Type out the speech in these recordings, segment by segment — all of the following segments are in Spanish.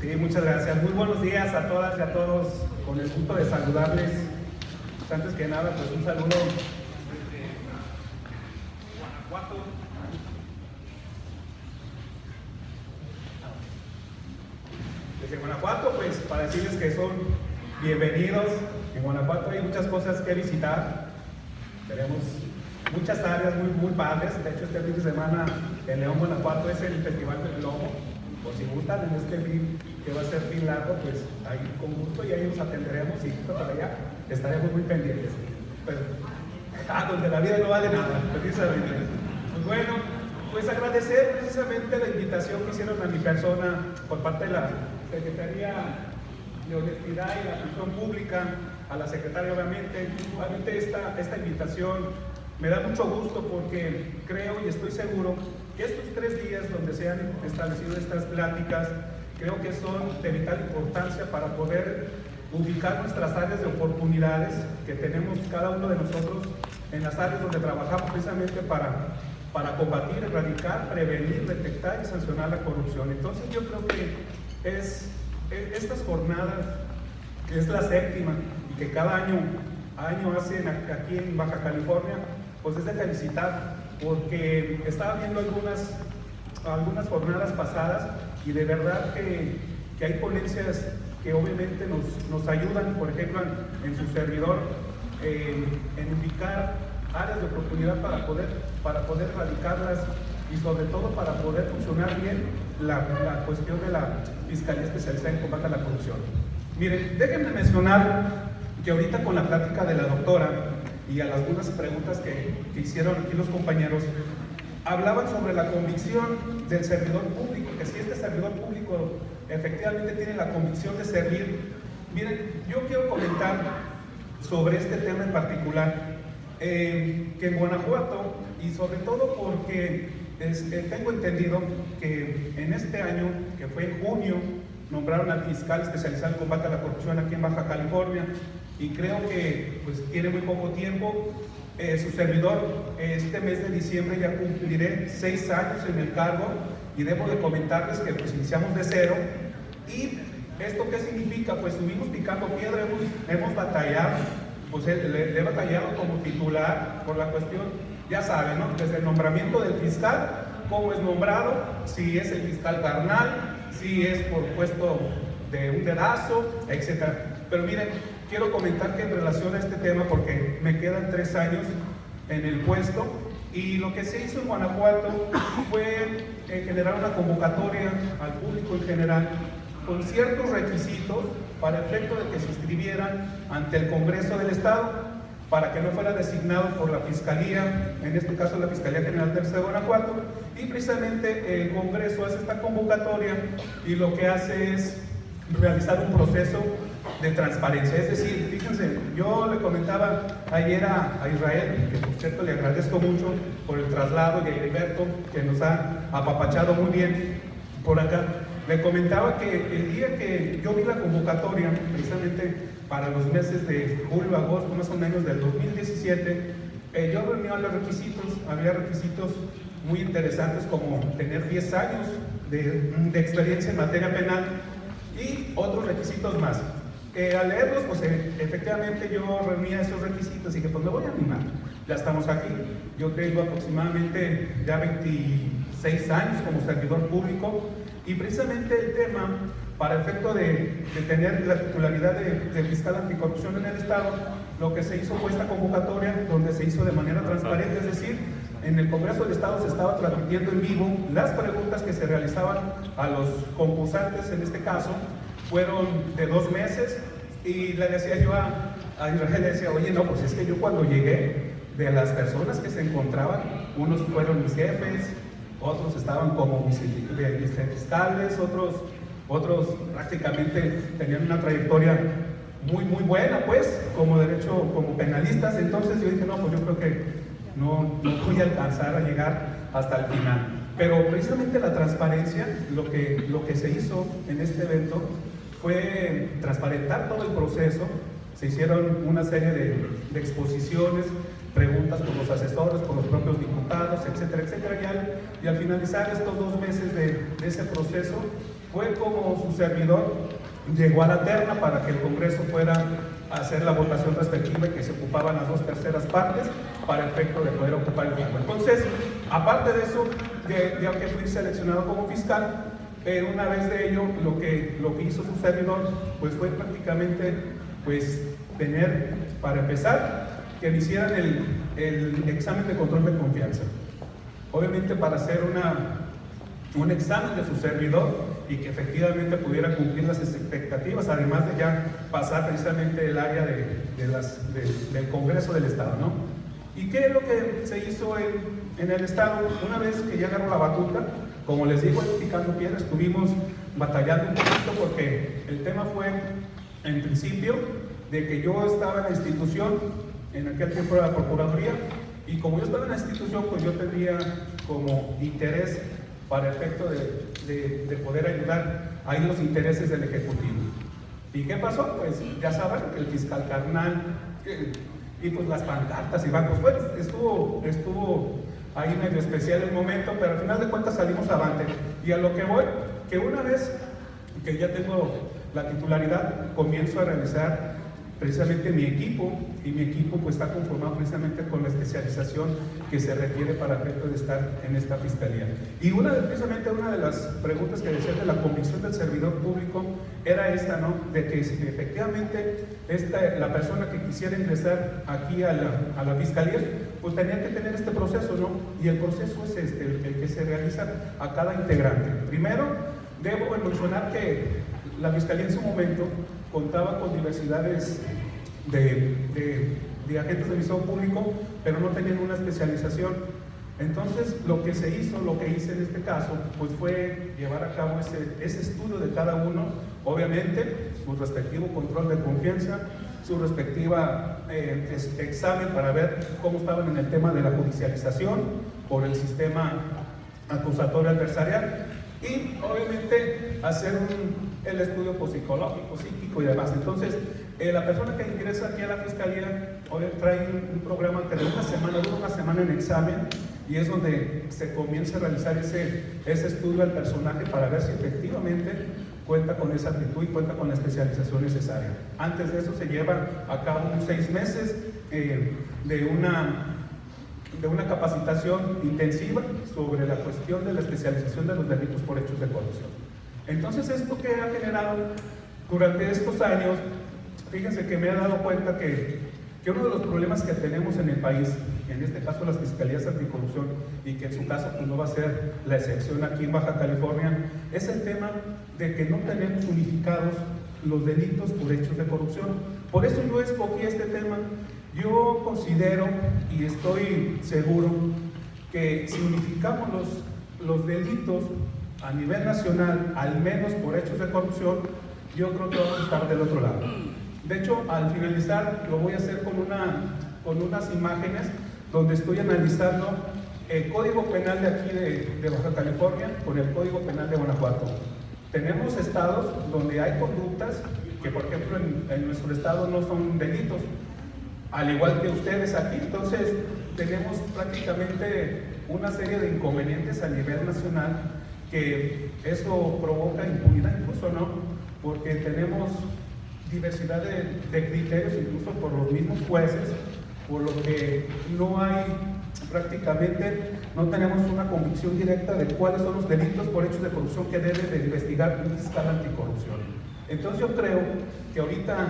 Sí, muchas gracias. Muy buenos días a todas y a todos. Con el gusto de saludarles. Pues antes que nada, pues un saludo desde Guanajuato. Desde Guanajuato, pues para decirles que son bienvenidos. En Guanajuato hay muchas cosas que visitar. Tenemos muchas áreas muy padres. De hecho, este fin de semana en León, Guanajuato, es el Festival del Lobo. Por si gustan, en este fin que va a ser fin largo, pues ahí con gusto y ahí los atenderemos y para allá estaremos muy pendientes. Pero, donde la vida no vale nada, precisamente. Pues bueno, pues agradecer precisamente la invitación que hicieron a mi persona por parte de la Secretaría de Honestidad y la Función Pública, a la secretaria obviamente esta invitación me da mucho gusto porque creo y estoy seguro que estos 3 días donde se han establecido estas pláticas, creo que son de vital importancia para poder ubicar nuestras áreas de oportunidades que tenemos cada uno de nosotros en las áreas donde trabajamos precisamente para combatir, erradicar, prevenir, detectar y sancionar la corrupción. Entonces yo creo que estas jornadas, que es la 7ª y que cada año hacen aquí en Baja California, pues es de felicitar, porque estaba viendo algunas jornadas pasadas y de verdad que hay ponencias que obviamente nos ayudan, por ejemplo, en su servidor, en ubicar áreas de oportunidad para poder erradicarlas y sobre todo para poder funcionar bien la cuestión de la Fiscalía Especializada en Combate a la Corrupción. Miren, déjenme mencionar que ahorita con la plática de la doctora y a algunas preguntas que hicieron aquí los compañeros, hablaban sobre la convicción del servidor público, que si este servidor público efectivamente tiene la convicción de servir. Miren, yo quiero comentar sobre este tema en particular, que en Guanajuato, y sobre todo porque tengo entendido que en este año, que fue en junio, nombraron al fiscal especializado en combate a la corrupción aquí en Baja California, y creo que pues tiene muy poco tiempo. Su servidor, este mes de diciembre ya cumpliré 6 años en el cargo, y debo de comentarles que pues iniciamos de cero. ¿Y esto qué significa? Pues estuvimos picando piedra, hemos batallado, pues le he batallado como titular por la cuestión, ya saben, ¿no? Desde el nombramiento del fiscal, cómo es nombrado, si es el fiscal carnal, si es por puesto de un dedazo, etc. Pero miren, quiero comentar que en relación a este tema, porque me quedan 3 años en el puesto, y lo que se hizo en Guanajuato fue generar una convocatoria al público en general con ciertos requisitos para efecto de que se inscribieran ante el Congreso del Estado, para que no fuera designado por la Fiscalía, en este caso la Fiscalía General del Estado de Guanajuato, y precisamente el Congreso hace esta convocatoria y lo que hace es realizar un proceso de transparencia. Es decir, fíjense, yo le comentaba ayer a Israel, que por cierto le agradezco mucho por el traslado, y a Heriberto, que nos ha apapachado muy bien por acá. Le comentaba que el día que yo vi la convocatoria, precisamente para los meses de julio, agosto, más o menos del 2017, yo reuní los requisitos. Había requisitos muy interesantes como tener 10 años de experiencia en materia penal y otros requisitos más. Al leerlos, pues efectivamente yo reunía esos requisitos y dije, pues me voy a animar. Ya estamos aquí. Yo tengo aproximadamente ya 26 años como servidor público, y precisamente el tema, para efecto de tener la titularidad de fiscal anticorrupción en el Estado, lo que se hizo fue esta convocatoria, donde se hizo de manera transparente, es decir, en el Congreso del Estado se estaba transmitiendo en vivo las preguntas que se realizaban a los concursantes. En este caso fueron de 2 meses, y le decía yo a Israel, le decía, oye, no, pues es que yo cuando llegué, de las personas que se encontraban, unos fueron mis jefes, otros estaban como vicefiscales, otros prácticamente tenían una trayectoria muy buena, pues, como penalistas. Entonces yo dije, no, pues yo creo que no voy a alcanzar a llegar hasta el final. Pero precisamente la transparencia, lo que se hizo en este evento fue transparentar todo el proceso. Se hicieron una serie de exposiciones preguntas por los asesores, por los propios diputados, etcétera, etcétera. Y al finalizar estos 2 meses de ese proceso, fue como su servidor llegó a la terna para que el Congreso fuera a hacer la votación respectiva y que se ocupaban las 2/3 partes para efecto de poder ocupar el cargo. Entonces, aparte de eso, ya que fui seleccionado como fiscal, una vez de ello, lo que hizo su servidor, pues fue prácticamente, pues, tener, para empezar, que le hicieran el examen de control de confianza. Obviamente para hacer un examen de su servidor y que efectivamente pudiera cumplir las expectativas, además de ya pasar precisamente el área del Congreso del Estado, ¿no? ¿Y qué es lo que se hizo en el Estado? Una vez que ya agarró la batuta, como les digo, picando piedra, estuvimos batallando un poquito porque el tema fue, en principio, de que yo estaba en la institución, en aquel tiempo era la Procuraduría, y como yo estaba en la institución, pues yo tenía como interés para efecto de poder ayudar ahí los intereses del Ejecutivo. ¿Y qué pasó? Pues ya saben que el fiscal carnal y pues las pancartas y bancos, pues estuvo ahí medio especial el momento, pero al final de cuentas salimos avante. Y a lo que voy, que una vez que ya tengo la titularidad, comienzo a realizar precisamente mi equipo, y mi equipo pues está conformado precisamente con la especialización que se requiere para efecto de estar en esta fiscalía. Y precisamente una de las preguntas que decía de la convicción del servidor público era esta, ¿no? De que si efectivamente la persona que quisiera ingresar aquí a la fiscalía, pues tenía que tener este proceso, ¿no? Y el proceso es el que se realiza a cada integrante. Primero, debo mencionar que la fiscalía en su momento contaba con diversidades de agentes de Ministerio Público, pero no tenían una especialización. Entonces, lo que se hizo, lo que hice en este caso, pues fue llevar a cabo ese estudio de cada uno, obviamente, su respectivo control de confianza, su respectiva examen para ver cómo estaban en el tema de la judicialización por el sistema acusatorio adversarial, y obviamente hacer el estudio psicológico, psíquico y demás. Entonces, la persona que ingresa aquí a la fiscalía trae un programa que dura una semana en examen, y es donde se comienza a realizar ese estudio al personaje para ver si efectivamente cuenta con esa actitud y cuenta con la especialización necesaria. Antes de eso se lleva a cabo unos 6 meses de una capacitación intensiva sobre la cuestión de la especialización de los delitos por hechos de corrupción. Entonces, esto que ha generado durante estos años, fíjense que me he dado cuenta que uno de los problemas que tenemos en el país, en este caso las fiscalías anticorrupción, y que en su caso pues no va a ser la excepción aquí en Baja California, es el tema de que no tenemos unificados los delitos por hechos de corrupción. Por eso yo escogí este tema. Yo considero y estoy seguro que si unificamos los delitos a nivel nacional, al menos por hechos de corrupción, yo creo que vamos a estar del otro lado. De hecho, al finalizar lo voy a hacer con unas imágenes donde estoy analizando el Código Penal de aquí de Baja California con el Código Penal de Guanajuato. Tenemos estados donde hay conductas que, por ejemplo, en nuestro estado no son delitos, al igual que ustedes aquí. Entonces, tenemos prácticamente una serie de inconvenientes a nivel nacional que eso provoca impunidad, incluso, ¿no? Porque tenemos diversidad de criterios, incluso por los mismos jueces, por lo que no hay prácticamente, no tenemos una convicción directa de cuáles son los delitos por hechos de corrupción que debe de investigar un fiscal anticorrupción. Entonces yo creo que ahorita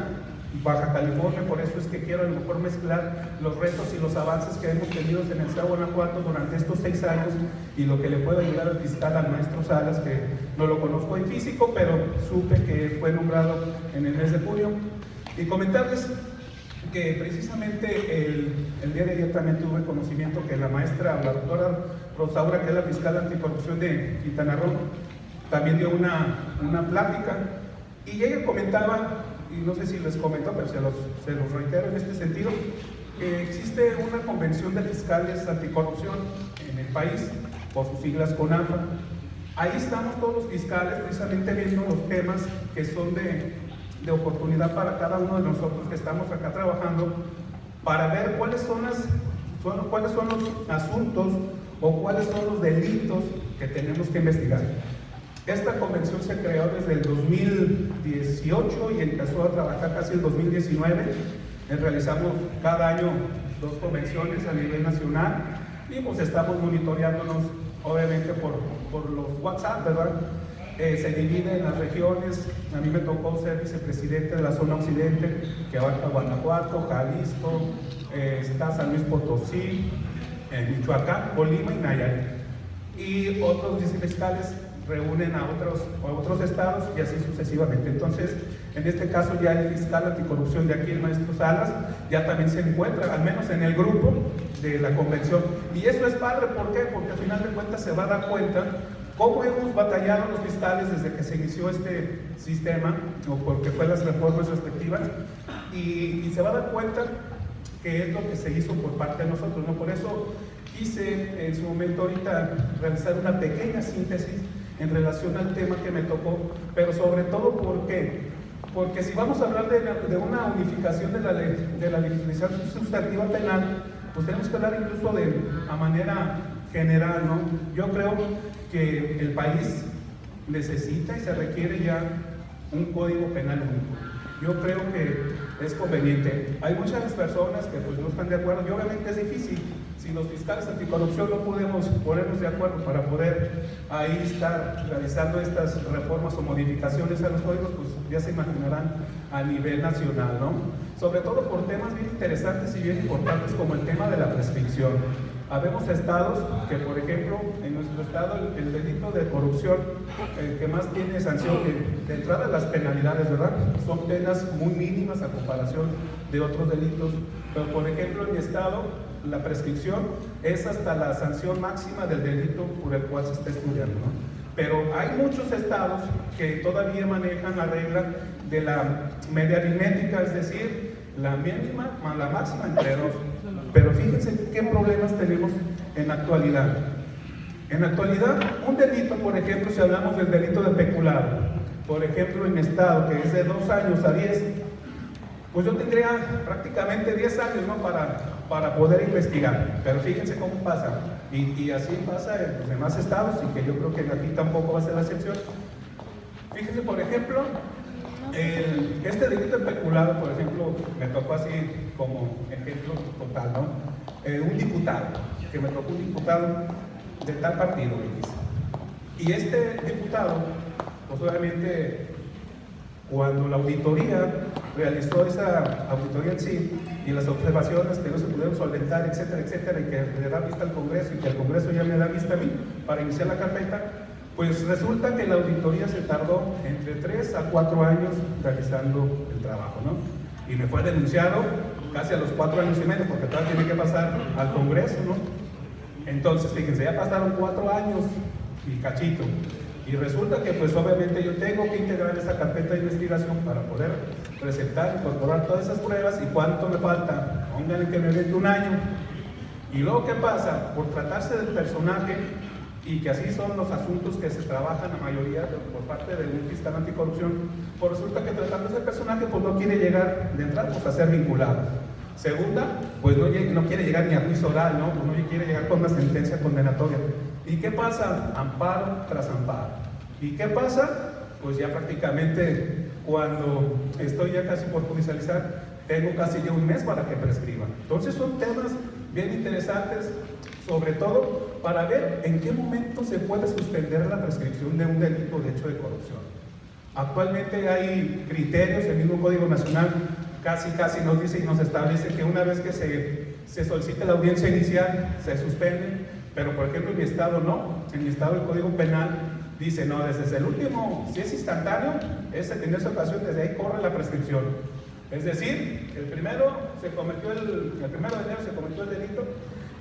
Baja California, por eso es que quiero a lo mejor mezclar los retos y los avances que hemos tenido en el estado de Guanajuato durante estos 6 años y lo que le puedo ayudar al fiscal, al maestro Salas, que no lo conozco en físico, pero supe que fue nombrado en el mes de junio. Y comentarles que precisamente el día de ayer también tuve conocimiento que la maestra, la doctora Rosaura, que es la fiscal anticorrupción de Quintana Roo, también dio una plática, y ella comentaba, y no sé si les comentó, pero se los reitero en este sentido, que existe una convención de fiscales anticorrupción en el país, por sus siglas CONAFA. Ahí estamos todos los fiscales precisamente viendo los temas que son de oportunidad para cada uno de nosotros que estamos acá trabajando, para ver cuáles son cuáles son los asuntos o cuáles son los delitos que tenemos que investigar. Esta convención se creó desde el 2018 y empezó a trabajar casi el 2019. Realizamos cada año 2 convenciones a nivel nacional y pues estamos monitoreándonos obviamente por los WhatsApp, ¿verdad? Se divide en las regiones. A mí me tocó ser vicepresidente de la zona occidente, que abarca Guanajuato, Jalisco, está San Luis Potosí, Michoacán, Colima y Nayarit. Y otros vicefiscales reúnen a otros estados y así sucesivamente. Entonces, en este caso ya el fiscal anticorrupción de aquí, el maestro Salas, ya también se encuentra, al menos en el grupo de la convención. Y eso es padre, ¿por qué? Porque al final de cuentas se va a dar cuenta cómo hemos batallado los fiscales desde que se inició este sistema, o porque fue las reformas respectivas, y se va a dar cuenta que es lo que se hizo por parte de nosotros, ¿no? Por eso quise en su momento ahorita realizar una pequeña síntesis en relación al tema que me tocó, pero sobre todo porque si vamos a hablar de una unificación de la legislación sustantiva penal, pues tenemos que hablar incluso a manera general, ¿no? Yo creo que el país necesita y se requiere ya un código penal único. Yo creo que es conveniente. Hay muchas personas que pues no están de acuerdo y obviamente es difícil. Si los fiscales anticorrupción no podemos ponernos de acuerdo para poder ahí estar realizando estas reformas o modificaciones a los códigos, pues ya se imaginarán a nivel nacional, ¿no? Sobre todo por temas bien interesantes y bien importantes como el tema de la prescripción. Habemos estados que, por ejemplo, en nuestro estado el delito de corrupción, el que más tiene sanción de entrada, las penalidades, ¿verdad? Son penas muy mínimas a comparación de otros delitos. Pero, por ejemplo, en mi estado, la prescripción es hasta la sanción máxima del delito por el cual se está estudiando, ¿no? Pero hay muchos estados que todavía manejan la regla de la media aritmética, es decir, la mínima más la máxima entre 2. Pero fíjense qué problemas tenemos en la actualidad. En la actualidad, un delito, por ejemplo, si hablamos del delito de peculado, por ejemplo, en mi estado, que es de 2 años a 10, pues yo tendría prácticamente 10 años, ¿no? para poder investigar. Pero fíjense cómo pasa. Y así pasa en los demás estados, y que yo creo que aquí tampoco va a ser la excepción. Fíjense, por ejemplo, este delito de peculado, por ejemplo, me tocó así como ejemplo total, ¿no? Un diputado, que me tocó un diputado de tal partido, y este diputado, pues obviamente, cuando la auditoría realizó esa auditoría en sí, y las observaciones que no se pudieron solventar, etcétera, etcétera, y que le da vista al Congreso, y que el Congreso ya me da vista a mí para iniciar la carpeta, pues resulta que la auditoría se tardó entre 3 a 4 años realizando el trabajo, ¿no? Y me fue denunciado casi a los 4 años y medio, porque todavía tiene que pasar al Congreso, ¿no? Entonces, fíjense, ya pasaron 4 años y cachito. Y resulta que pues obviamente yo tengo que integrar esa carpeta de investigación para poder presentar, incorporar todas esas pruebas. ¿Y cuánto me falta? Pónganle que me mete 1 año. Y luego, ¿qué pasa? Por tratarse del personaje, y que así son los asuntos que se trabajan la mayoría por parte del fiscal anticorrupción, pues resulta que tratándose del personaje, pues no quiere llegar de entrada pues, a ser vinculado. Segunda, pues no quiere llegar ni a juicio oral, ¿no? Pues no quiere llegar con una sentencia condenatoria. ¿Y qué pasa? Amparo tras amparo. ¿Y qué pasa? Pues ya prácticamente cuando estoy ya casi por judicializar, tengo casi ya 1 mes para que prescriba. Entonces son temas bien interesantes, sobre todo para ver en qué momento se puede suspender la prescripción de un delito de hecho de corrupción. Actualmente hay criterios, el mismo Código Nacional casi nos dice y nos establece que una vez que se solicite la audiencia inicial, se suspende, pero por ejemplo en mi estado no. En mi estado el Código Penal dice, no, desde el último, si es instantáneo, en esa ocasión desde ahí corre la prescripción. Es decir, el primero de enero se cometió el delito,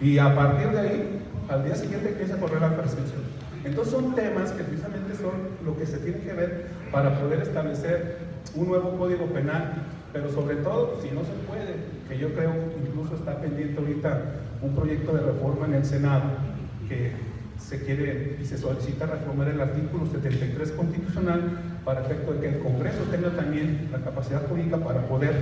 y a partir de ahí, al día siguiente empieza a correr la prescripción. Entonces son temas que precisamente son lo que se tiene que ver para poder establecer un nuevo código penal, pero sobre todo, si no se puede, que yo creo incluso está pendiente ahorita un proyecto de reforma en el Senado, que se quiere y se solicita reformar el artículo 73 constitucional para efecto de que el Congreso tenga también la capacidad jurídica para poder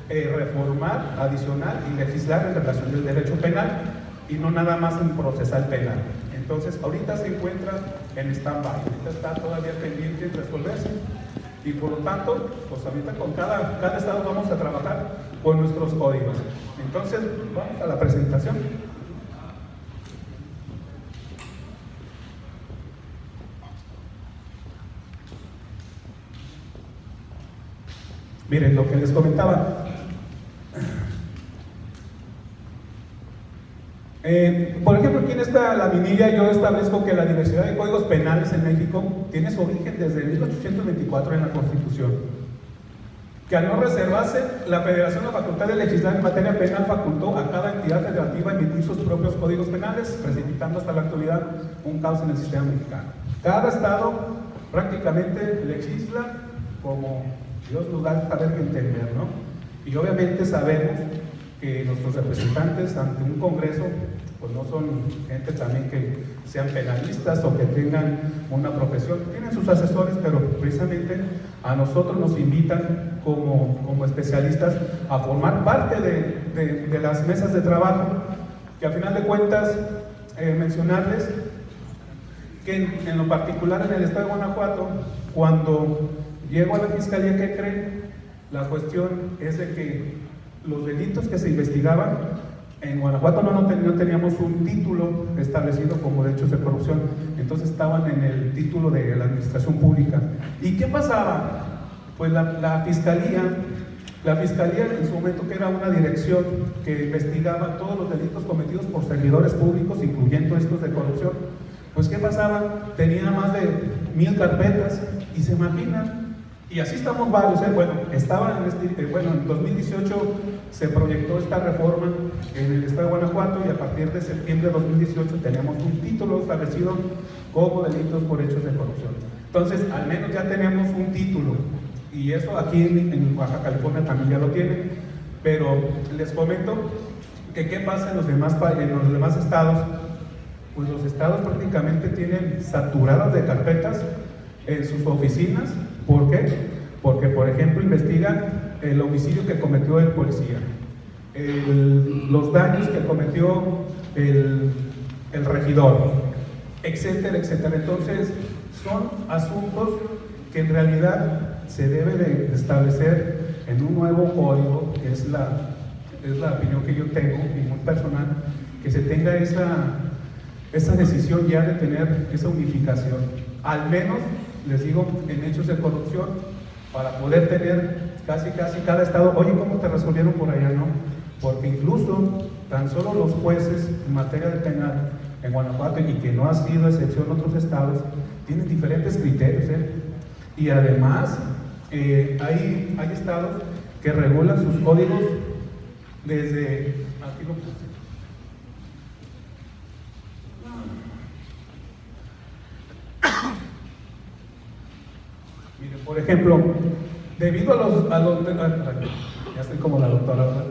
reformar, adicionar y legislar en relación del derecho penal. y no nada más en procesal penal. Entonces, ahorita se encuentra en stand-by, ahorita está todavía pendiente de resolverse. Y por lo tanto, pues ahorita con cada estado vamos a trabajar con nuestros códigos. Entonces, vamos a la presentación. Miren, lo que les comentaba. Por ejemplo, aquí en esta laminilla yo establezco que la diversidad de códigos penales en México tiene su origen desde 1824 en la Constitución, que al no reservarse, la Federación la facultad de legislar en materia penal facultó a cada entidad federativa a emitir sus propios códigos penales, precipitando hasta la actualidad un caos en el sistema mexicano. Cada estado prácticamente legisla como Dios nos da a saber que entender, ¿no? Y obviamente sabemos que nuestros representantes ante un congreso pues no son gente también que sean penalistas o que tengan una profesión, tienen sus asesores, pero precisamente a nosotros nos invitan como especialistas a formar parte de las mesas de trabajo, que a final de cuentas mencionarles que en lo particular en el estado de Guanajuato, cuando llego a la fiscalía, ¿qué creen? La cuestión es de que los delitos que se investigaban en Guanajuato no teníamos un título establecido como derechos de corrupción, entonces estaban en el título de la administración pública. ¿Y qué pasaba? Pues la fiscalía en su momento, que era una dirección que investigaba todos los delitos cometidos por servidores públicos, incluyendo estos de corrupción, pues ¿qué pasaba? Tenía más de 1000 carpetas y se imaginan. Y así estamos varios, Bueno, en 2018 se proyectó esta reforma en el estado de Guanajuato y a partir de septiembre de 2018 tenemos un título establecido como delitos por hechos de corrupción. Entonces, al menos ya tenemos un título y eso aquí en Baja California también ya lo tienen, pero les comento que qué pasa en los demás estados. Pues los estados prácticamente tienen saturados de carpetas en sus oficinas. ¿Por qué? Porque, por ejemplo, investigan el homicidio que cometió el policía, los daños que cometió el regidor, etcétera, etcétera. Entonces, son asuntos que en realidad se debe de establecer en un nuevo código, que es la opinión que yo tengo, y muy personal, que se tenga esa decisión ya de tener esa unificación, al menos les digo, en hechos de corrupción, para poder tener casi cada estado, oye, ¿cómo te resolvieron por allá? No, porque incluso tan solo los jueces en materia de penal en Guanajuato, y que no ha sido excepción en otros estados, tienen diferentes criterios, y además hay estados que regulan sus códigos desde, aquí lo puse, miren, por ejemplo, debido a ya estoy como la doctora, ¿verdad?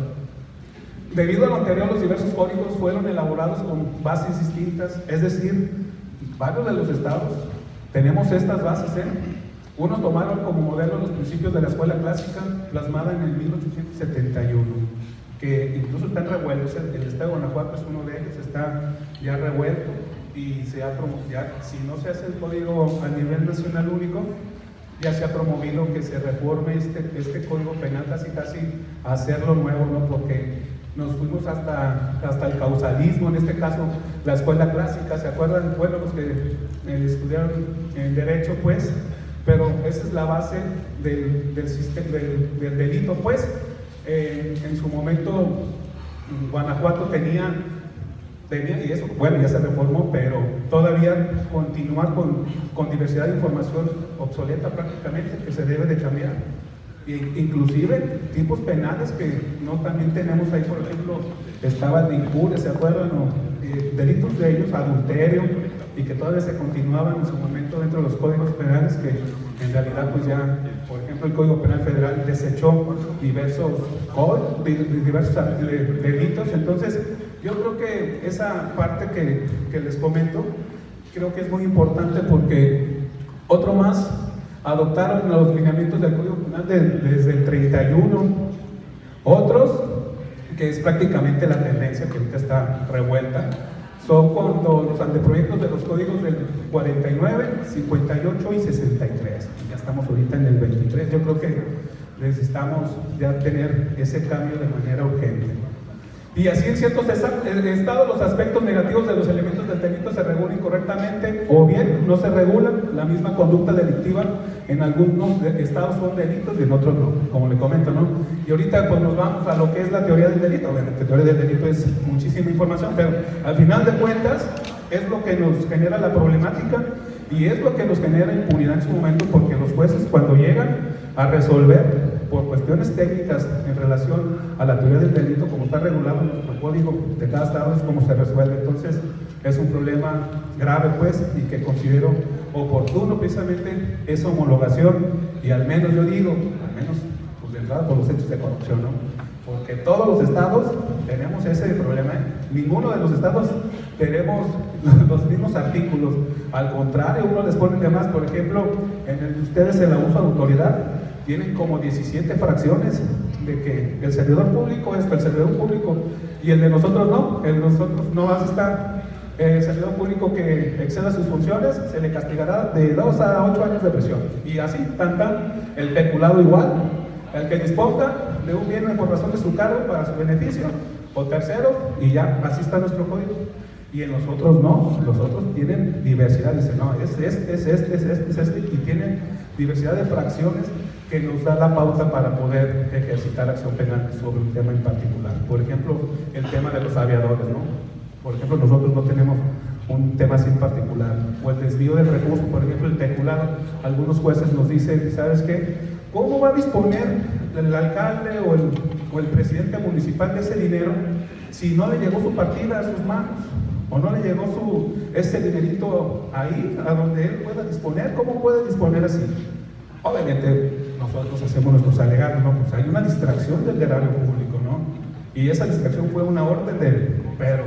Debido a lo anterior, los diversos códigos fueron elaborados con bases distintas, es decir, varios de los estados tenemos estas bases, Unos tomaron como modelo los principios de la escuela clásica plasmada en el 1871, que incluso están revueltos. El estado de Guanajuato es uno de ellos, está ya revuelto y si no se hace el código a nivel nacional único, ya se ha promovido que se reforme este código penal, casi hacerlo nuevo, ¿no? Porque nos fuimos hasta el causalismo, en este caso la escuela clásica, ¿se acuerdan? Bueno, los que estudiaron en Derecho, pues, pero esa es la base del sistema, del delito, pues. En su momento Guanajuato tenía, y eso, bueno, ya se reformó, pero todavía continúa con diversidad de información obsoleta prácticamente, que se debe de cambiar. Inclusive tipos penales que no también tenemos ahí, por ejemplo, estaban de impures, ¿se acuerdan? Delitos de ellos, adulterio, y que todavía se continuaban en su momento dentro de los códigos penales, que en realidad pues ya, por ejemplo, el Código Penal Federal desechó diversos delitos. Entonces, yo creo que esa parte que les comento, creo que es muy importante, porque otro más adoptaron los lineamientos del Código Penal desde el 31, otros que es prácticamente la tendencia que ahorita está revuelta, son cuando los anteproyectos de los códigos del 49, 58 y 63. Ya estamos ahorita en el 23. Yo creo que necesitamos ya tener ese cambio de manera urgente. Y así en ciertos estados los aspectos negativos de los elementos del delito se regulan correctamente o bien no se regulan. La misma conducta delictiva en algunos estados son delitos y en otros no, como le comento, ¿no? Y ahorita pues nos vamos a lo que es la teoría del delito. Bueno, la teoría del delito es muchísima información, pero al final de cuentas es lo que nos genera la problemática y es lo que nos genera impunidad en su momento, porque los jueces cuando llegan a resolver por cuestiones técnicas en relación a la teoría del delito, como está regulado en nuestro código de cada estado, es como se resuelve. Entonces es un problema grave pues, y que considero oportuno precisamente esa homologación, y al menos yo digo, al menos pues de entrada por los hechos de corrupción, ¿no? Porque todos los estados tenemos ese problema, ¿eh? Ninguno de los estados tenemos los mismos artículos, al contrario, uno les pone de más. Por ejemplo, en el de ustedes el abuso de autoridad tienen como 17 fracciones de que el servidor público es el servidor público, y el de nosotros no, el de nosotros no vas a estar. El servidor público que exceda sus funciones se le castigará de 2 a 8 años de prisión, y así, el peculado igual, el que disponga de un bien por razón de su cargo para su beneficio, o tercero, y ya, así está nuestro código. Y en los otros no, los otros tienen diversidad, dicen, no, es este, y tienen diversidad de fracciones que nos da la pauta para poder ejercitar acción penal sobre un tema en particular. Por ejemplo, el tema de los aviadores, ¿no? Por ejemplo, nosotros no tenemos un tema así en particular. O el desvío del recurso, por ejemplo, el peculado. Algunos jueces nos dicen, ¿sabes qué? ¿Cómo va a disponer el alcalde o el presidente municipal de ese dinero si no le llegó su partida a sus manos? ¿O no le llegó ese dinerito ahí, a donde él pueda disponer? ¿Cómo puede disponer así? Obviamente, nosotros hacemos nuestros alegatos, ¿no? Pues hay una distracción del erario público, ¿no? Y esa distracción fue una orden de él. Pero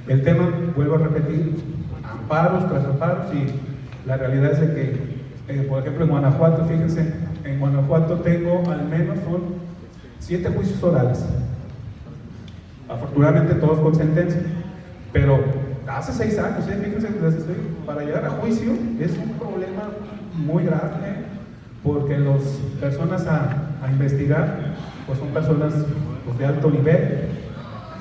el tema, vuelvo a repetir, amparos tras amparos, y la realidad es de que, por ejemplo, en Guanajuato, fíjense, en Guanajuato tengo al menos 7 juicios orales. Afortunadamente todos con sentencia, pero hace 6 años, fíjense, para llegar a juicio es un problema muy grave, porque las personas a investigar pues son personas pues, de alto nivel,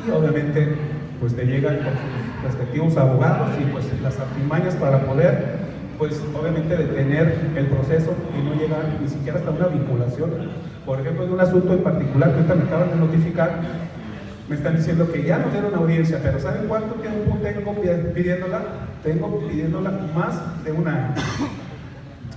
y obviamente pues te llegan con sus respectivos abogados y pues las artimañas para poder pues obviamente detener el proceso y no llegar ni siquiera hasta una vinculación. Por ejemplo, de un asunto en particular que ahorita me acaban de notificar, me están diciendo que ya nos dieron audiencia, pero ¿saben cuánto tiempo tengo pidiéndola? Tengo pidiéndola más de un año.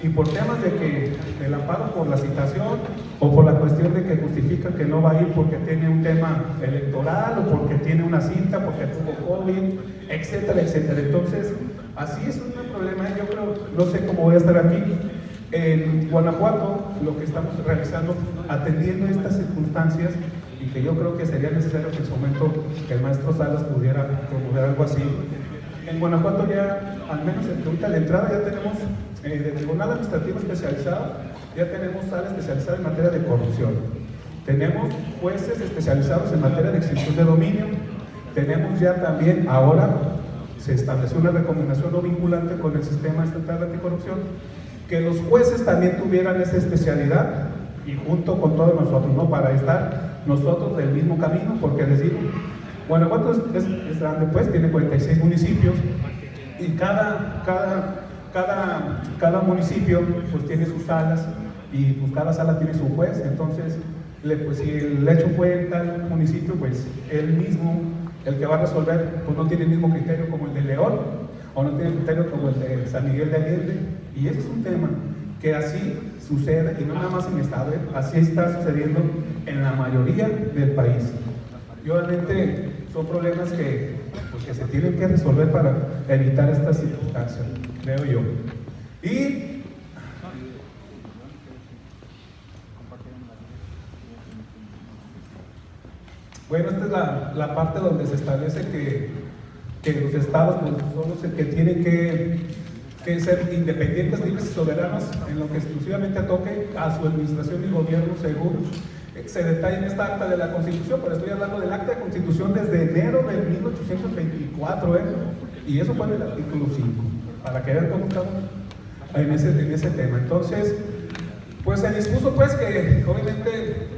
Y por temas de que el amparo por la citación, o por la cuestión de que justifican que no va a ir porque tiene un tema electoral, o porque tiene una cita, porque tuvo COVID, etcétera, etcétera. Entonces, así es un problema. Yo creo, no sé cómo voy a estar aquí. En Guanajuato, lo que estamos realizando, atendiendo estas circunstancias, y que yo creo que sería necesario que en su momento el maestro Salas pudiera promover algo así. En Guanajuato ya, al menos ahorita a la entrada, ya tenemos de tribunal administrativo especializado, ya tenemos sala especializada en materia de corrupción, tenemos jueces especializados en materia de extinción de dominio, tenemos ya también, ahora se estableció una recomendación no vinculante con el sistema estatal de anticorrupción, que los jueces también tuvieran esa especialidad, y junto con todos nosotros, ¿no? Para estar nosotros del mismo camino, porque decir, Guanajuato es grande, pues tiene 46 municipios, y cada municipio pues tiene sus salas, y pues cada sala tiene su juez. Entonces pues, si el hecho fue en tal municipio, pues él mismo, el que va a resolver, pues no tiene el mismo criterio como el de León, o no tiene el criterio como el de San Miguel de Allende. Y ese es un tema que así sucede, y no nada más en mi estado, así está sucediendo en la mayoría del país. Y obviamente son problemas que se tienen que resolver para evitar estas circunstancias, creo yo. Y bueno, esta es la parte donde se establece que los estados pues, son los que tienen que ser independientes, libres y soberanos en lo que exclusivamente toque a su administración y gobierno según se detalla en esta acta de la Constitución, pero estoy hablando del acta de Constitución desde enero de 1824, y eso fue en el artículo 5, para que vean cómo estamos en ese tema. Entonces, pues se dispuso pues que obviamente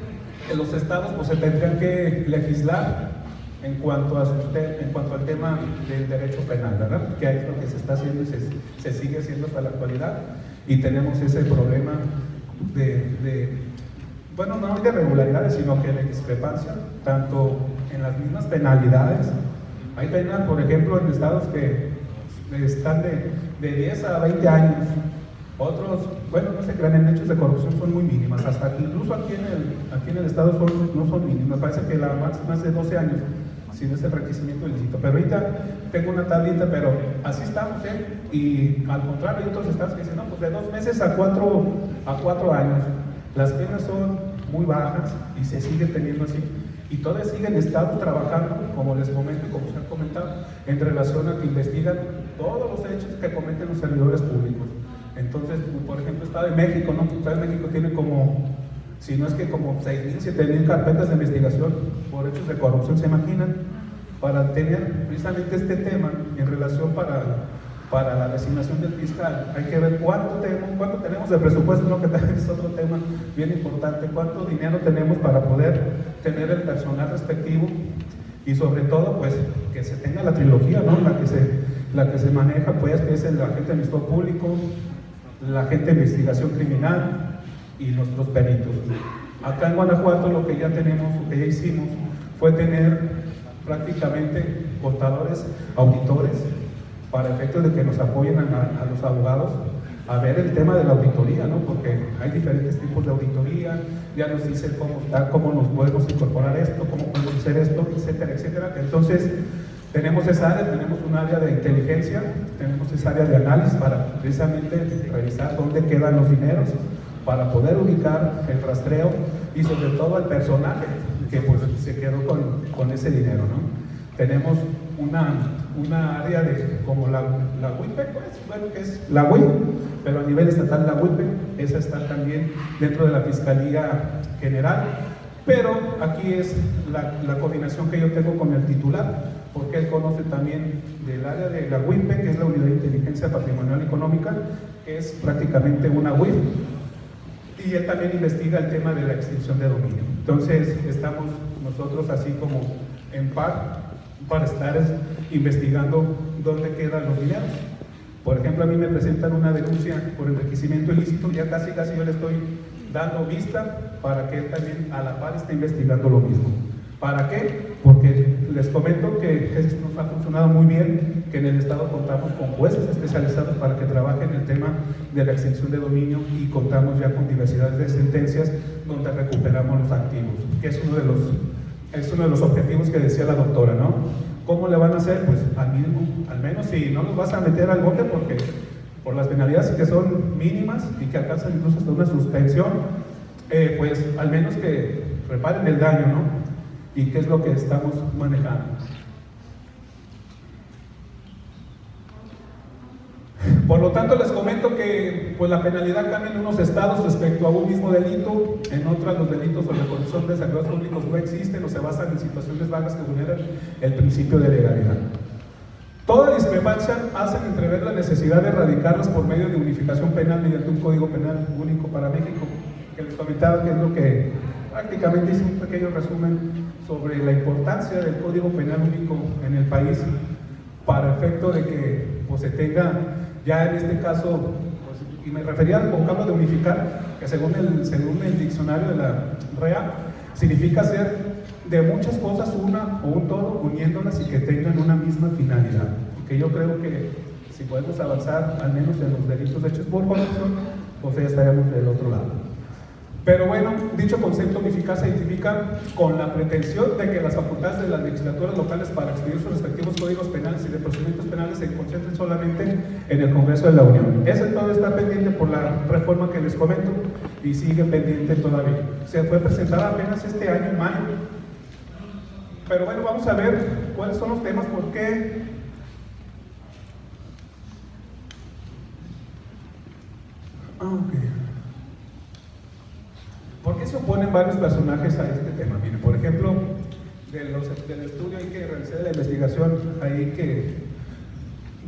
los estados pues se tendrían que legislar en cuanto al tema del derecho penal, ¿verdad? Que es lo que se está haciendo y se sigue haciendo hasta la actualidad, y tenemos ese problema bueno, no de irregularidades, sino que de discrepancia, tanto en las mismas penalidades. Hay penas, por ejemplo, en estados que están de 10 a 20 años, otros, bueno, no se crean, en hechos de corrupción son muy mínimas, hasta que incluso aquí en el estado no son mínimas, me parece que la máxima es de 12 años, sin ese requisito ilícito. Pero ahorita tengo una tablita, pero así estamos, y al contrario, hay otros estados que dicen, no, pues de 2 meses a 4 años. Las penas son muy bajas y se siguen teniendo así, y todavía siguen estados trabajando, como les comento y como se han comentado, en relación a que investigan todos los hechos que cometen los servidores públicos. Entonces, por ejemplo, Estado de México, ¿no? Estado de México tiene como, si no es que como 6,000, 7,000 carpetas de investigación por hechos de corrupción, ¿se imaginan? Para tener precisamente este tema en relación para la designación del fiscal, hay que ver cuánto tenemos de presupuesto, ¿no? Que también es otro tema bien importante, cuánto dinero tenemos para poder tener el personal respectivo, y sobre todo, pues, que se tenga la trilogía, ¿no? La que se maneja, pues, que es el agente de Ministerio Público, la gente de investigación criminal y nuestros peritos. Acá en Guanajuato lo que ya tenemos, lo que ya hicimos, fue tener prácticamente contadores, auditores, para efectos de que nos apoyen a los abogados a ver el tema de la auditoría, ¿no? Porque hay diferentes tipos de auditoría, ya nos dicen cómo nos podemos incorporar esto, cómo podemos hacer esto, etcétera, etcétera. Entonces, tenemos esa área, tenemos un área de inteligencia, tenemos esa área de análisis para precisamente revisar dónde quedan los dineros, para poder ubicar el rastreo y sobre todo el personal que pues se quedó con ese dinero, ¿no? Tenemos una área como la WIPE, pues, bueno, que es la WIP, pero a nivel estatal la WIPE, esa está también dentro de la Fiscalía General, pero aquí es la coordinación que yo tengo con el titular, porque él conoce también del área de la WIPE, que es la Unidad de Inteligencia Patrimonial y Económica, que es prácticamente una WIP, y él también investiga el tema de la extinción de dominio. Entonces estamos nosotros así como en par para estar investigando dónde quedan los dineros. Por ejemplo, a mí me presentan una denuncia por enriquecimiento ilícito, ya casi yo le estoy dando vista para que él también a la par esté investigando lo mismo. ¿Para qué? Porque les comento que esto nos ha funcionado muy bien, que en el estado contamos con jueces especializados para que trabajen el tema de la extinción de dominio, y contamos ya con diversidad de sentencias donde recuperamos los activos, que es uno de los objetivos que decía la doctora, ¿no? ¿Cómo le van a hacer? Pues al menos si no los vas a meter al bote, porque por las penalidades que son mínimas y que alcanzan incluso hasta una suspensión, pues al menos que reparen el daño, ¿no? ¿Y qué es lo que estamos manejando? Por lo tanto, les comento que pues, la penalidad cambia en unos estados respecto a un mismo delito, en otros los delitos sobre corrupción de servidores públicos no existen o se basan en situaciones vagas que vulneran el principio de legalidad. Toda discrepancia hacen entrever la necesidad de erradicarlas por medio de unificación penal mediante un código penal único para México, que les comentaba que es lo que prácticamente hice un pequeño resumen sobre la importancia del código penal único en el país, para efecto de que pues, se tenga ya en este caso, pues, y me refería al vocablo de unificar, que según el diccionario de la REA, significa hacer de muchas cosas una o un todo, uniéndolas y que tengan una misma finalidad. Y que yo creo que si podemos avanzar, al menos en los delitos hechos por corrupción, pues ya estaríamos del otro lado. Pero bueno, dicho concepto unificar se identifica con la pretensión de que las facultades de las legislaturas locales para expedir sus respectivos códigos penales y de procedimientos penales se concentren solamente en el Congreso de la Unión. Ese todo está pendiente por la reforma que les comento y sigue pendiente todavía. Se fue presentada apenas este año, en mayo. Pero bueno, vamos a ver cuáles son los temas, por qué. ¿Por qué se oponen varios personajes a este tema. Miren, por ejemplo, del estudio ahí que realicé, de la investigación ahí que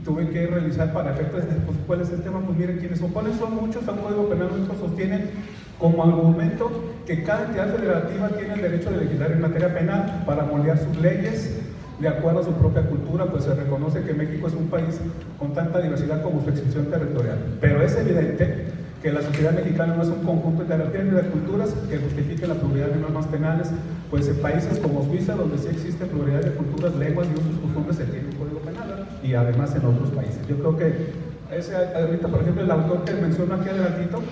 tuve que realizar para efectos de pues, ¿cuál es el tema? Pues miren, quienes se oponen son muchos a un código penal único, sostienen como argumento que cada entidad federativa tiene el derecho de legislar en materia penal para moldear sus leyes de acuerdo a su propia cultura, pues se reconoce que México es un país con tanta diversidad como su extensión territorial. Pero es evidente que la sociedad mexicana no es un conjunto de jerarquías ni de culturas que justifiquen la pluralidad de normas penales, pues en países como Suiza, donde sí existe pluralidad de culturas, lenguas y usos costumbres, se tiene un código penal, ¿verdad? Y además en otros países. Yo creo que ahorita, por ejemplo, el autor que menciono aquí adelantito,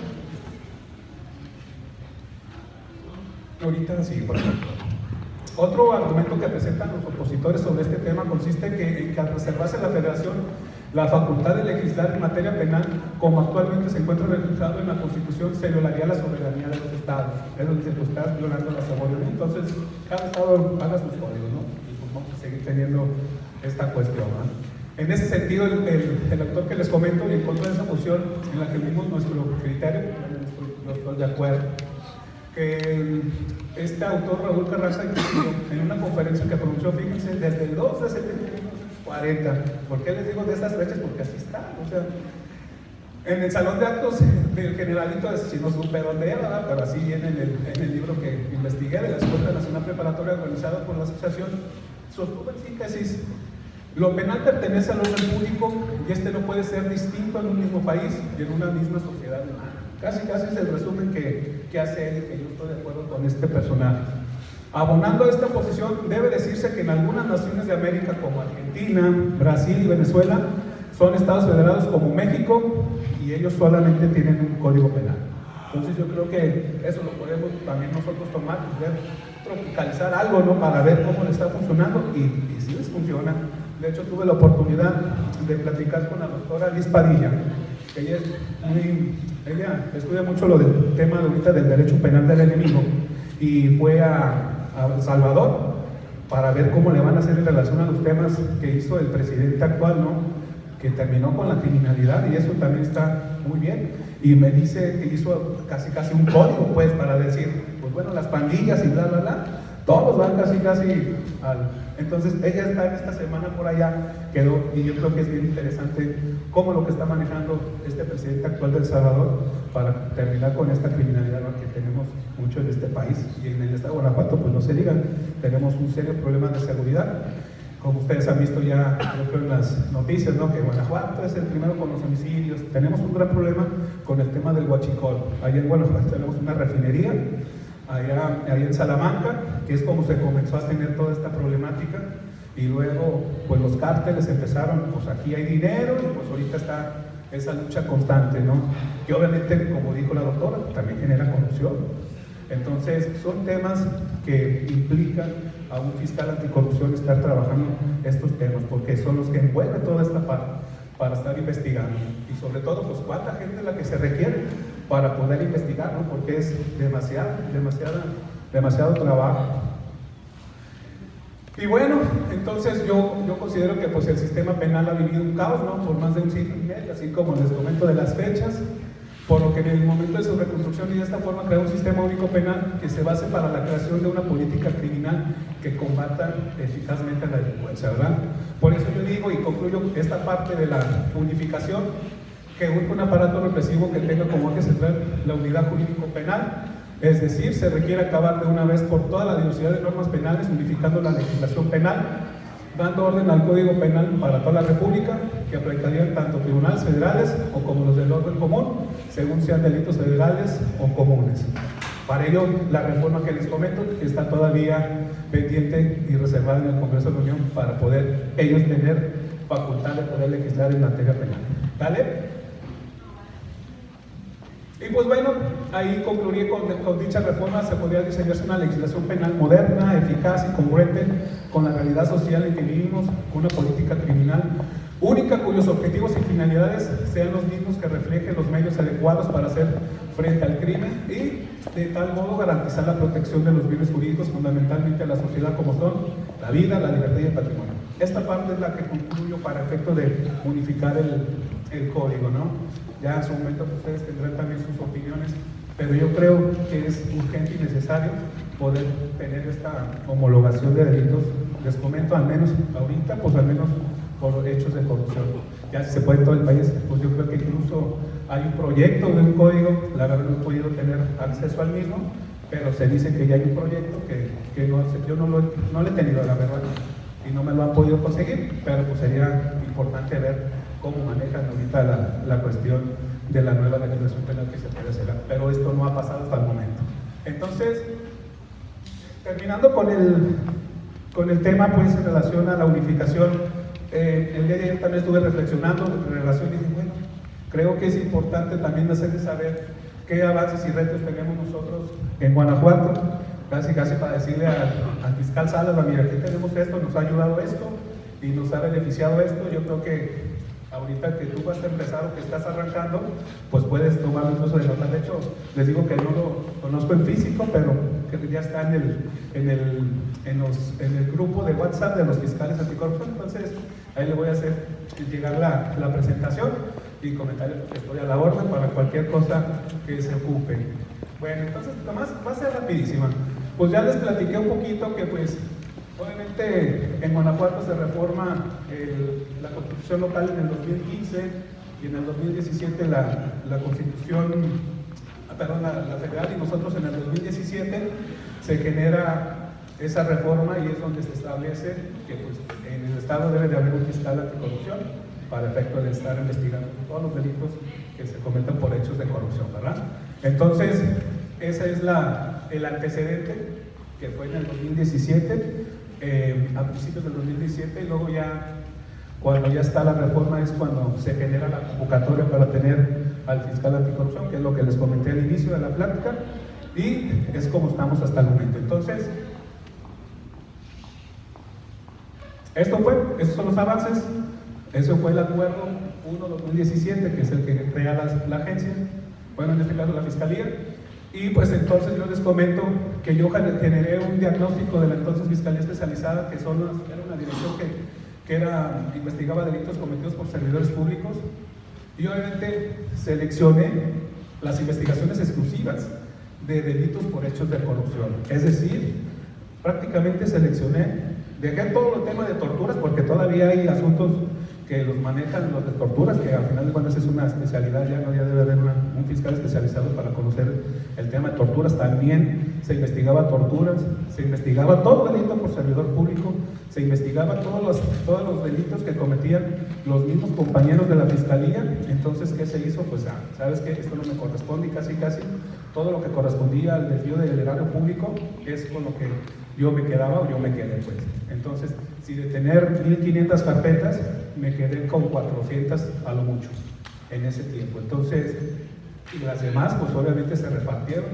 ahorita sí, por ejemplo. Otro argumento que presentan los opositores sobre este tema consiste en que al reservarse a la Federación la facultad de legislar en materia penal, como actualmente se encuentra reflejado en la Constitución, se violaría la soberanía de los estados. Es donde se está violando la soberanía. Entonces, cada estado haga sus códigos, ¿no? Y pues vamos a seguir teniendo esta cuestión, ¿no? En ese sentido, el autor que les comento, y en contra de esa posición en la que vimos nuestro criterio, no estoy de acuerdo, que este autor, Raúl Carranza, en una conferencia que pronunció, fíjense, desde el 2 de septiembre de 1940. ¿Por qué les digo de estas fechas? Porque así está. O sea, en el salón de actos del generalito, si no supe dónde era, ¿verdad? Pero así viene en el libro que investigué de la Escuela Nacional Preparatoria organizada por la asociación, sostuvo en síntesis: lo penal pertenece al orden público y este no puede ser distinto en un mismo país y en una misma sociedad humana. Casi es el resumen que hace él, y que yo estoy de acuerdo con este personaje. Abonando a esta posición, debe decirse que en algunas naciones de América, como Argentina, Brasil y Venezuela, son estados federados como México, y ellos solamente tienen un código penal. Entonces yo creo que eso lo podemos también nosotros tomar y ver, tropicalizar algo, ¿no? Para ver cómo le está funcionando, y si les funciona. De hecho, tuve la oportunidad de platicar con la doctora Liz Padilla. Ella estudia mucho lo del tema de ahorita del derecho penal del enemigo, y fue a El Salvador para ver cómo le van a hacer en relación a los temas que hizo el presidente actual, ¿no? Que terminó con la criminalidad, y eso también está muy bien. Y me dice que hizo casi un código, pues, para decir, pues bueno, las pandillas y bla, bla, bla, todos van casi al... Entonces ella está en esta semana por allá, quedó, y yo creo que es bien interesante cómo lo que está manejando este presidente actual de El Salvador para terminar con esta criminalidad, ¿no? Que tenemos mucho en este país, y en el estado de Guanajuato, pues no se digan, tenemos un serio problema de seguridad. Como ustedes han visto ya, yo creo, en las noticias, ¿no? Que Guanajuato es el primero con los homicidios. Tenemos un gran problema con el tema del huachicol. Allá en Guanajuato tenemos una refinería, allá en Salamanca, que es como se comenzó a tener toda esta problemática, y luego pues los cárteles empezaron, pues aquí hay dinero, y pues ahorita está esa lucha constante, ¿no? Que obviamente, como dijo la doctora, también genera corrupción. Entonces son temas que implican a un fiscal anticorrupción estar trabajando estos temas, porque son los que envuelven toda esta parte para estar investigando, y sobre todo, pues cuánta gente es la que se requiere para poder investigar, ¿no? Porque es demasiado trabajo. Y bueno, entonces yo considero que pues el sistema penal ha vivido un caos, ¿no? Por más de un siglo y medio, así como les comento de las fechas, por lo que en el momento de su reconstrucción, y de esta forma creó un sistema único penal que se base para la creación de una política criminal que combata eficazmente la delincuencia, ¿verdad? Por eso yo digo y concluyo esta parte de la unificación, que un aparato represivo que tenga como eje central la unidad jurídico-penal, es decir, se requiere acabar de una vez por toda la diversidad de normas penales, unificando la legislación penal, dando orden al Código Penal para toda la República, que aplicarían tanto tribunales federales o como los del orden común, según sean delitos federales o comunes. Para ello, la reforma que les comento está todavía pendiente y reservada en el Congreso de la Unión para poder ellos tener facultad de poder legislar en materia penal. ¿Vale? Y pues bueno, ahí concluí con dicha reforma. Se podría diseñarse una legislación penal moderna, eficaz y congruente con la realidad social en que vivimos, con una política criminal única cuyos objetivos y finalidades sean los mismos, que reflejen los medios adecuados para hacer frente al crimen, y de tal modo garantizar la protección de los bienes jurídicos fundamentalmente a la sociedad, como son la vida, la libertad y el patrimonio. Esta parte es la que concluyo para efecto de unificar el código, ¿no? Ya en su momento ustedes tendrán también sus opiniones pero yo creo que es urgente y necesario poder tener esta homologación de delitos. Les comento, al menos ahorita, pues al menos por hechos de corrupción. Ya si se puede en todo el país, pues yo creo que incluso hay un proyecto de un código, la verdad no he podido tener acceso al mismo, pero se dice que ya hay un proyecto que no, yo no lo he tenido, la verdad, y no me lo han podido conseguir, pero pues sería importante ver cómo manejan ahorita la cuestión de la nueva legislación penal que se puede hacer, pero esto no ha pasado hasta el momento. Entonces, terminando con el tema, pues en relación a la unificación, el día de ayer también estuve reflexionando en relación y dije, bueno, creo que es importante también hacerles saber qué avances y retos tenemos nosotros en Guanajuato, casi para decirle al fiscal Salas, mira, aquí tenemos esto, nos ha ayudado esto y nos ha beneficiado esto. Yo creo que ahorita que tú vas a empezar o que estás arrancando, pues puedes tomar un curso de nota. De hecho, les digo que no lo conozco en físico, pero que ya está en el grupo de WhatsApp de los fiscales anticorrupción. Entonces, ahí le voy a hacer llegar la presentación y comentarle que estoy a la orden para cualquier cosa que se ocupe. Bueno, entonces, nomás va a ser rapidísima. Pues ya les platiqué un poquito que, pues, obviamente en Guanajuato se reforma la Constitución local en el 2015 y en el 2017 la Constitución, la federal, y nosotros en el 2017 se genera esa reforma y es donde se establece que pues, en el Estado debe de haber un fiscal anticorrupción para efecto de estar investigando todos los delitos que se cometen por hechos de corrupción, ¿verdad? Entonces, ese es el antecedente que fue en el 2017, a principios del 2017, y luego ya, cuando ya está la reforma, es cuando se genera la convocatoria para tener al fiscal anticorrupción, que es lo que les comenté al inicio de la plática, y es como estamos hasta el momento. Entonces, esos son los avances. Eso fue el acuerdo 1-2017, que es el que crea la agencia, bueno, en este caso la fiscalía. Y pues entonces yo les comento que yo generé un diagnóstico de la entonces Fiscalía Especializada, que era una dirección que investigaba delitos cometidos por servidores públicos, y obviamente seleccioné las investigaciones exclusivas de delitos por hechos de corrupción. Es decir, prácticamente dejé todo el tema de torturas, porque todavía hay asuntos que los manejan los de torturas, que al final de cuentas es una especialidad, ya debe haber un fiscal especializado para conocer el tema de torturas. También se investigaba torturas, se investigaba todo delito por servidor público, se investigaba todos los delitos que cometían los mismos compañeros de la fiscalía. Entonces, ¿qué se hizo? Pues, ¿sabes qué? Esto no me corresponde, y casi todo lo que correspondía al desvío del erario público es con lo que yo me quedaba o yo me quedé, pues. Entonces, si de tener 1,500 carpetas, me quedé con 400 a lo mucho en ese tiempo. Entonces, y las demás, pues obviamente se repartieron.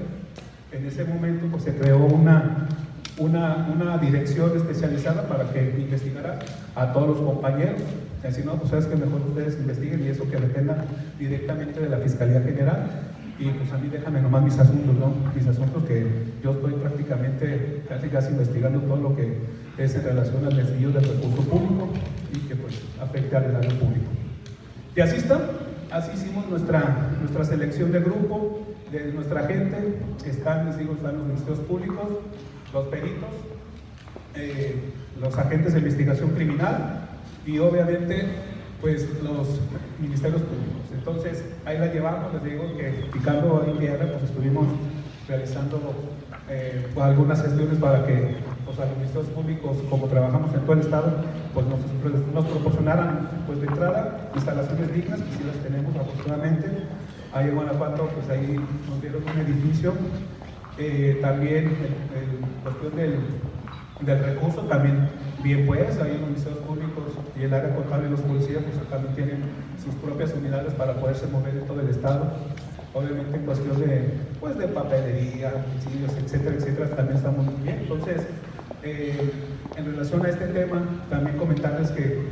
En ese momento, pues se creó una dirección especializada para que investigara a todos los compañeros. Si no, pues sabes que mejor ustedes investiguen, y eso que dependa directamente de la Fiscalía General. Y pues a mí déjame nomás mis asuntos, ¿no? Mis asuntos, que yo estoy prácticamente casi investigando todo lo que es en relación al desvío del recurso público y que pues afecte al erario público. Y así hicimos nuestra selección de grupo, de nuestra gente. Están los ministerios públicos, los peritos, los agentes de investigación criminal y obviamente pues los ministerios públicos. Entonces ahí la llevamos. Les digo que picando en tierra, pues estuvimos realizando algunas gestiones para que pues, a los ministerios públicos, como trabajamos en todo el estado, pues nos proporcionaran pues de entrada instalaciones dignas, que sí las tenemos afortunadamente. Ahí en Guanajuato, pues ahí nos dieron un edificio. También en cuestión del recurso, también bien, pues ahí los ministerios públicos y el área contable y los policías pues también tienen sus propias unidades para poderse mover en todo el estado. Obviamente en cuestión de papelería, utensilios, etcétera, también estamos muy bien. Entonces, en relación a este tema, también comentarles que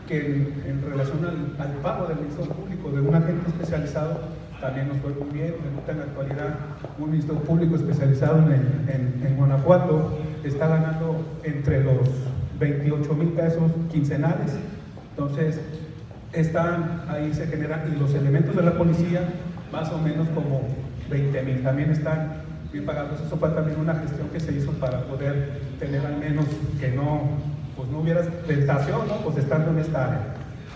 en relación al pago del ministerio público de un agente especializado, también nos fue muy bien. En la actualidad, un ministerio público especializado en Guanajuato está ganando entre los 28,000 pesos quincenales. Entonces, ahí se generan, y los elementos de la policía, más o menos como 20,000 también están bien pagados. Eso fue también una gestión que se hizo para poder tener al menos que no, pues no hubiera tentación, ¿no? Pues estando en esta área.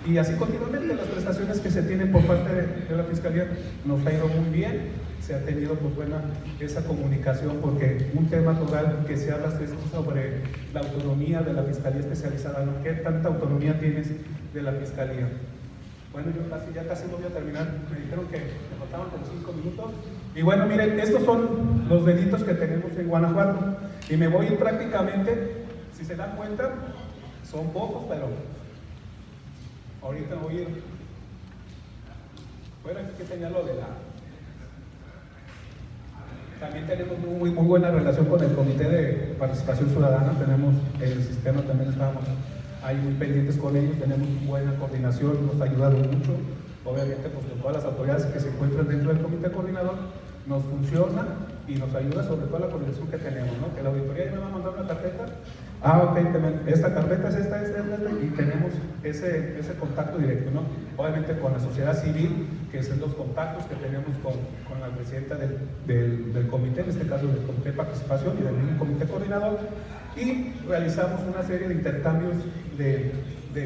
Y así continuamente las prestaciones que se tienen por parte de la Fiscalía nos ha ido muy bien. Se ha tenido pues buena esa comunicación, porque un tema total que se habla es sobre la autonomía de la Fiscalía Especializada, ¿no? ¿Qué tanta autonomía tienes de la Fiscalía? Bueno, yo ya casi voy a terminar. Me dijeron que me faltaban como 5 minutos. Y bueno, miren, estos son los delitos que tenemos en Guanajuato. Y me voy a ir prácticamente, si se dan cuenta, son pocos, pero ahorita voy a ir. Bueno, aquí tenía lo de la... También tenemos muy buena relación con el Comité de Participación Ciudadana. Tenemos el sistema, también estábamos ahí muy pendientes con ellos, tenemos buena coordinación, nos ha ayudado mucho. Obviamente, pues con todas las autoridades que se encuentran dentro del comité coordinador, nos funciona y nos ayuda sobre todo la coordinación que tenemos, ¿no? Que la auditoría ya me va a mandar una carpeta. Ok, esta carpeta es esta, y tenemos ese contacto directo, ¿no? Obviamente con la sociedad civil, que son los contactos que tenemos con la presidenta del comité, en este caso del comité de participación y del mismo comité coordinador, y realizamos una serie de intercambios de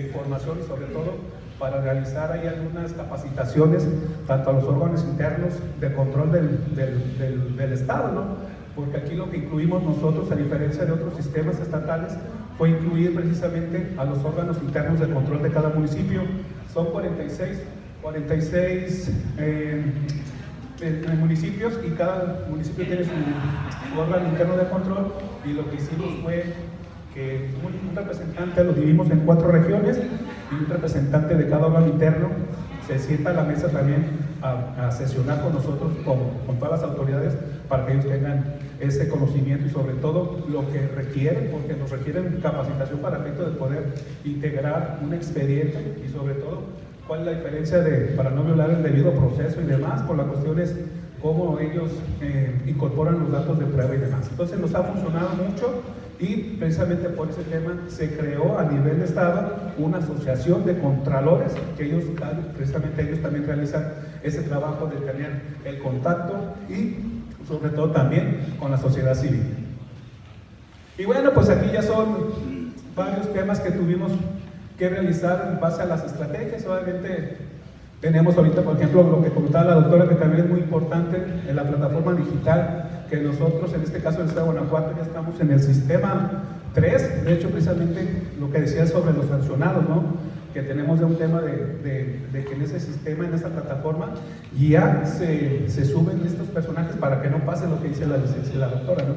información y sobre todo para realizar ahí algunas capacitaciones tanto a los órganos internos de control del Estado, ¿no? Porque aquí lo que incluimos nosotros, a diferencia de otros sistemas estatales, fue incluir precisamente a los órganos internos de control de cada municipio. Son 46 municipios, y cada municipio tiene su órgano interno de control, y lo que hicimos fue que un representante, lo dividimos en 4 regiones, y un representante de cada órgano interno se sienta a la mesa también a sesionar con nosotros, con todas las autoridades, para que ellos tengan ese conocimiento y sobre todo lo que requieren, porque nos requieren capacitación para efecto de poder integrar un expediente, y sobre todo cuál es la diferencia para no violar el debido proceso y demás, por las cuestiones cómo ellos incorporan los datos de prueba y demás. Entonces nos ha funcionado mucho, y precisamente por ese tema se creó a nivel de Estado una asociación de contralores, que precisamente ellos también realizan ese trabajo de tener el contacto y sobre todo también con la sociedad civil. Y bueno, pues aquí ya son varios temas que tuvimos que realizar en base a las estrategias. Obviamente tenemos ahorita, por ejemplo, lo que comentaba la doctora, que también es muy importante en la plataforma digital, que nosotros, en este caso en el Estado de Guanajuato, ya estamos en el sistema 3, de hecho precisamente lo que decía sobre los sancionados, ¿no? Que tenemos ya un tema de que en ese sistema, en esa plataforma, ya se suben estos personajes para que no pase lo que dice la doctora, ¿no?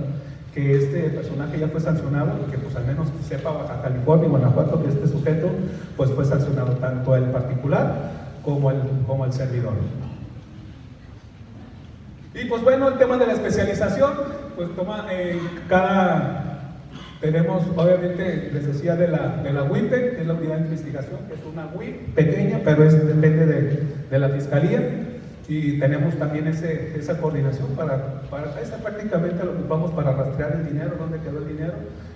Que este personaje ya fue sancionado, y que pues al menos sepa Baja California y Guanajuato que este sujeto pues fue sancionado, tanto el particular como el servidor. Y pues bueno, el tema de la especialización, pues tenemos, obviamente, les decía de la WIPE, que es la Unidad de Investigación, que es una WIP pequeña, pero depende de la Fiscalía, y tenemos también esa coordinación esa prácticamente lo ocupamos para rastrear el dinero, dónde quedó el dinero,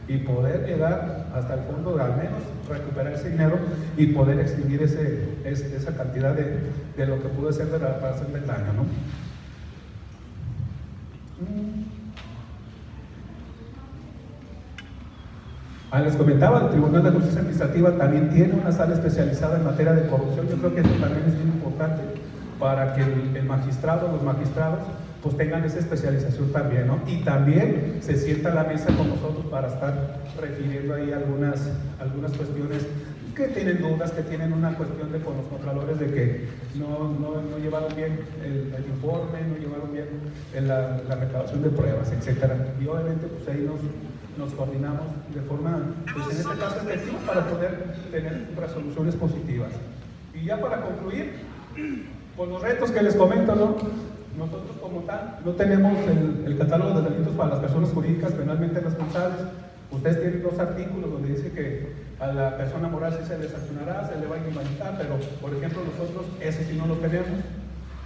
y poder llegar hasta el fondo, al menos recuperar ese dinero y poder extinguir esa cantidad de lo que pudo ser para hacerle daño, ¿no? Les comentaba, el Tribunal de Justicia Administrativa también tiene una sala especializada en materia de corrupción. Yo creo que eso también es muy importante para que los magistrados, pues tengan esa especialización también, ¿no? Y también se sienta a la mesa con nosotros para estar refiriendo ahí algunas cuestiones que tienen dudas, que tienen una cuestión con los contralores de que no llevaron bien el informe, no llevaron bien la recaudación de pruebas, etcétera. Y obviamente pues ahí nos coordinamos de forma, pues en este caso efectiva, para poder tener resoluciones positivas. Y ya para concluir, pues los retos que les comento, ¿no? Nosotros como tal no tenemos el catálogo de delitos para las personas jurídicas penalmente responsables. Ustedes tienen 2 artículos donde dice que a la persona moral sí se le sancionará, se le va a inhabilitar, pero por ejemplo nosotros eso sí no lo tenemos.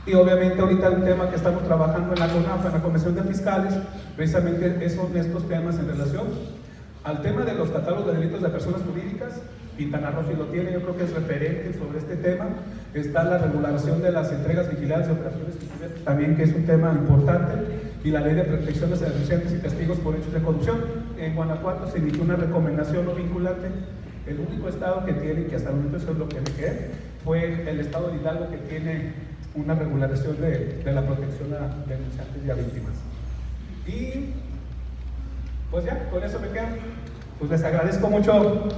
Y obviamente ahorita un tema que estamos trabajando en la CONAFA, en la Comisión de Fiscales, precisamente son estos temas en relación al tema de los catálogos de delitos de personas jurídicas Quintana Roo sí lo tiene, yo creo que es referente sobre este tema. Está la regulación de las entregas vigiladas de operaciones también, que es un tema importante, y la ley de protección de denunciantes y testigos por hechos de corrupción. En Guanajuato se emitió una recomendación no vinculante. El único estado que tiene, que hasta el momento eso es lo que me quedé, fue el estado de Hidalgo, que tiene una regulación de la protección a denunciantes y a víctimas. Y pues ya, con eso me quedo. Pues les agradezco mucho